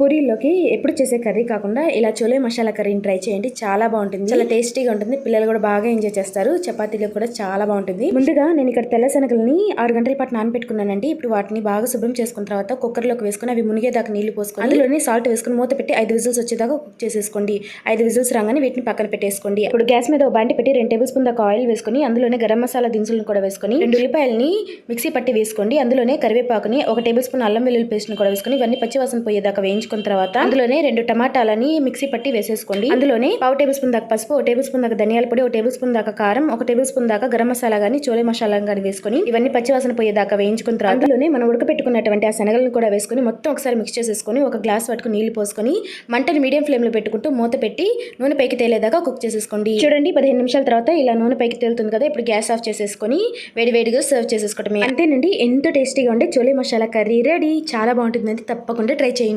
పూరీలోకి ఎప్పుడు చేసే కర్రీ కాకుండా ఇలా చోలే మసాలా కర్రీని ట్రై చేయండి. చాలా బాగుంటుంది, చాలా టేస్టీగా ఉంటుంది. పిల్లలు కూడా బాగా ఎంజాయ్ చేస్తారు. చపాతీలో కూడా చాలా బాగుంటుంది. ముందుగా నేను ఇక్కడ తెల్ల శనగలని 6 గంటల పాటు నానబెట్టుకున్నానండి. ఇప్పుడు వాటిని బాగా శుభ్రం చేసుకున్న తర్వాత కుక్కర్ లోకి వేసుకుని అవి మునిగేదాకా నీళ్లు పోసుకొని అందులోనే సాల్ట్ వేసుకుని మూత పెట్టి 5 విజిల్స్ వచ్చేదాకా కుక్ చేసేసుకోండి. 5 విజిల్స్ రాగానే వీటిని పక్కన పెట్టేసుకోండి. ఇప్పుడు గ్యాస్ మీద బాండి పెట్టి 2 టేబుల్ స్పూన్ దాకా ఆయిల్ వేసుకుని అందులోనే గరం మసాలా దినుసులను కూడా వేసుకుని 2 ఉల్లిపాయలని మిక్సీ పట్టి వేసుకోండి. అందులోనే కరివేపాకుని 1 టేబుల్ స్పూన్ అల్లం వెల్లుల్లి పేస్ట్ ని కూడా వేసుకుని ఇవన్నీ పచ్చివాసన పోయేదాకా వేయించుకున్న తర్వాత అందులోనే 2 టమాటాలని మిక్సీ పట్టి వేసేసుకోండి. అందులోనే 1 టేబుల్ స్పూన్ దాకా పసుపు, 1 టేబుల్ స్పూన్ దాకా ధనియాల పొడి, 1 టేబుల్ స్పూన్ దాకా కారం, 1 టేబుల్ స్పూన్ దాకా గరం మసాలా గానీ చోలే మసాలా గానీ వేసుకుని ఇవన్నీ పచ్చివాసన పోయేదాకా వేయించుకున్న తర్వాత అందులోనే మనం ఉడకపెట్టుకున్నటువంటి ఆ శనగలను కూడా వేసుకుని మొత్తం ఒకసారి మిక్స్ చేసేసుకుని ఒక గ్లాస్ పట్టుకుని నీళ్లు పోసుకొని మంటని మీడియం ఫ్లేమ్ లో పెట్టుకుంటూ మూత పెట్టి నూనె పైకి తేలేదాకా కుక్ చేసేసుకోండి. చూడండి 15 నిమిషాల తర్వాత ఇలా నూనె పైకి తేలుతుంది కదా. ఇప్పుడు గ్యాస్ ఆఫ్ చేసేసుకొని వేడివేడిగా సర్వ్ చేసేసుకోవటమే. అంతేనండి, ఎంతో టేస్టీగా ఉండే చోలే మసాలా కర్రీ రెడీ. చాలా బాగుంటుందండి, తప్పకుండా ట్రై చేయండి.